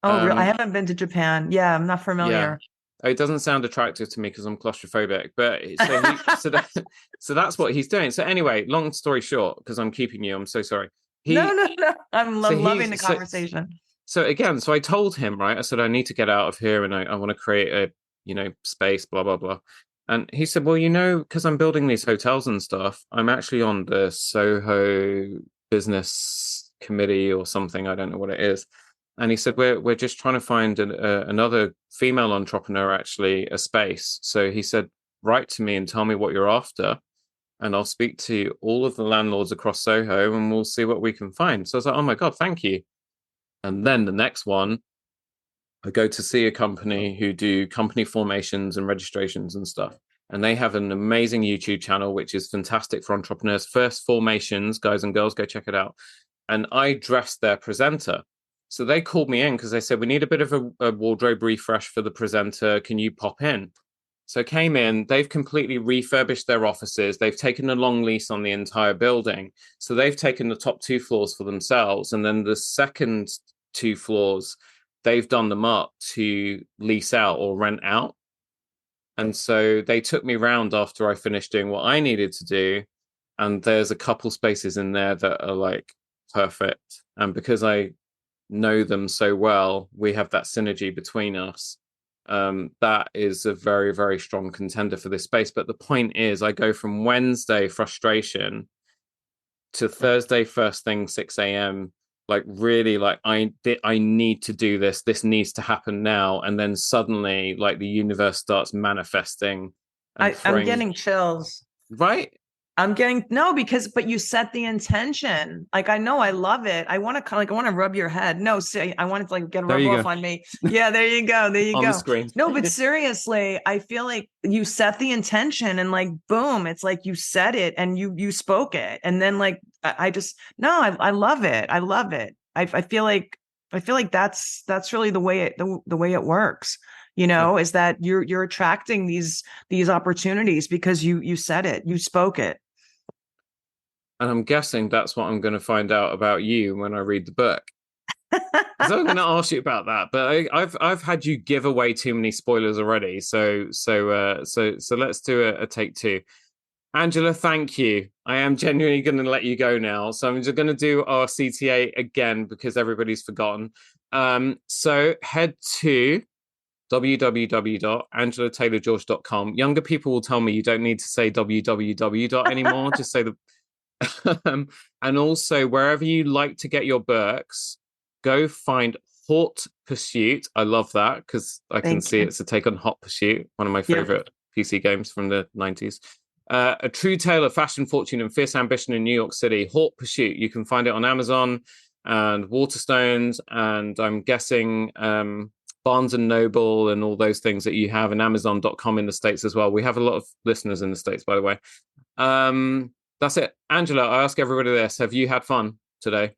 Oh, real? I haven't been to Japan. Yeah, I'm not Yeah. familiar. It doesn't sound attractive to me because I'm claustrophobic, but so that's what he's doing. So anyway, long story short, because I'm keeping you, I'm so sorry. No, He no, no. I'm so loving the he's conversation. so again, so I told him, right? I said, "I need to get out of here and I want to create a, space, blah, blah, blah." And he said, "Well, because I'm building these hotels and stuff, I'm actually on the Soho business committee or something. I don't know what it is." And he said, "We're just trying to find another female entrepreneur, actually, a space." So he said, "Write to me and tell me what you're after, and I'll speak to all of the landlords across Soho and we'll see what we can find." So I was like, "Oh my God, thank you." And then the next one, I go to see a company who do company formations and registrations and stuff. And they have an amazing YouTube channel, which is fantastic for entrepreneurs. First Formations, guys and girls, go check it out. And I dressed their presenter. So they called me in because they said, "We need a bit of a wardrobe refresh for the presenter. Can you pop in?" So I came in, they've completely refurbished their offices. They've taken a long lease on the entire building. So they've taken the top 2 floors for themselves. And then the second 2 floors, they've done them up to lease out or rent out. And so they took me round after I finished doing what I needed to do. And there's a couple spaces in there that are like perfect. And because I know them so well, we have that synergy between us. That is a very, very strong contender for this space. But the point is, I go from Wednesday frustration to Thursday first thing 6 a.m. Like really, like I need to do this. This needs to happen now. And then suddenly, like the universe starts manifesting and I'm throwing. getting chills. Right? I'm getting no, but you set the intention. Like I know I love it. I want to kind of like I want to rub your head. No, see, I want it to like get a There rub you off go. on me. Yeah, there you go. There you On the go. screen. No, but seriously, I feel like you set the intention and like boom, it's like you said it and you spoke it. And then like I just no, I love it. I love it. I feel like that's really the way it works. Is that you're attracting these opportunities because you said it, you spoke it. And I'm guessing that's what I'm going to find out about you when I read the book. Because I'm going to ask you about that, but I've had you give away too many spoilers already. So let's do a take two. Angela, thank you. I am genuinely going to let you go now. So I'm just going to do our CTA again because everybody's forgotten. So head to www.angelataylorgeorge.com. Younger people will tell me you don't need to say www anymore. Just say the and also wherever you like to get your books, go find Haute Pursuit. I love that because I can see it's a take on Hot Pursuit, one of my favorite PC games from the 90s. A true tale of fashion, fortune, and fierce ambition in New York City. Haute Pursuit. You can find it on Amazon and Waterstones, and I'm guessing Barnes and Noble and all those things that you have, and Amazon.com in the States as well. We have a lot of listeners in the States, by the way. That's it. Angela, I ask everybody this. Have you had fun today?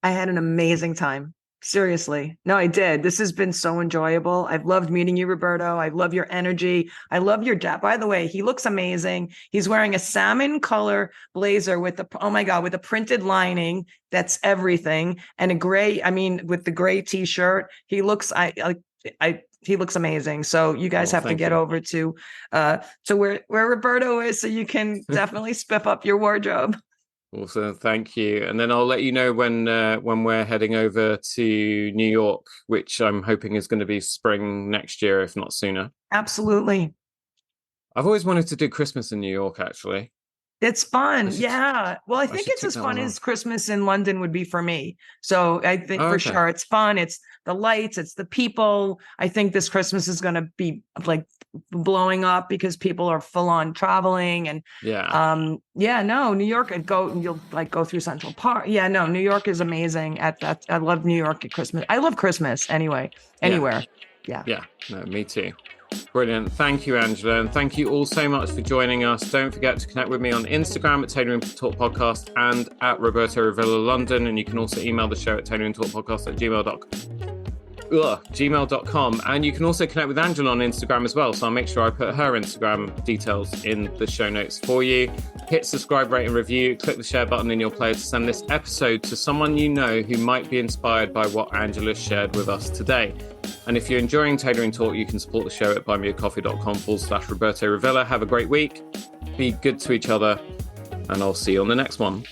I had an amazing time. Seriously. No, I did. This has been so enjoyable. I've loved meeting you, Roberto. I love your energy. I love your dad. By the way, he looks amazing. He's wearing a salmon color blazer with the, oh my God, with a printed lining. That's everything. And a gray, I mean, with the gray t-shirt, he looks, he looks amazing. So you guys have to get over to where Roberto is so you can definitely spiff up your wardrobe. Awesome, thank you. And then I'll let you know when we're heading over to New York, which I'm hoping is going to be spring next year, if not sooner. Absolutely. I've always wanted to do Christmas in New York, actually. It's fun. Yeah. Well, I think it's as fun as Christmas in London would be for me. So I think for sure it's fun. It's the lights, it's the people. I think this Christmas is going to be like blowing up because people are full on traveling. And New York, you'll like go through Central Park. Yeah, no, New York is amazing at that. I love New York at Christmas. I love Christmas anyway, anywhere. Yeah. No, me too. Brilliant. Thank you, Angela. And thank you all so much for joining us. Don't forget to connect with me on Instagram at Tailoring Talk Podcast and at Roberto Rivilla London. And you can also email the show at tailoringtalkpodcast@gmail.com. And you can also connect with Angela on Instagram as well. So I'll make sure I put her Instagram details in the show notes for you. Hit subscribe, rate, and review. Click the share button in your player to send this episode to someone you know who might be inspired by what Angela shared with us today. And if you're enjoying Tailoring Talk, you can support the show at buymeacoffee.com/Roberto Rivilla. Have a great week. Be good to each other. And I'll see you on the next one.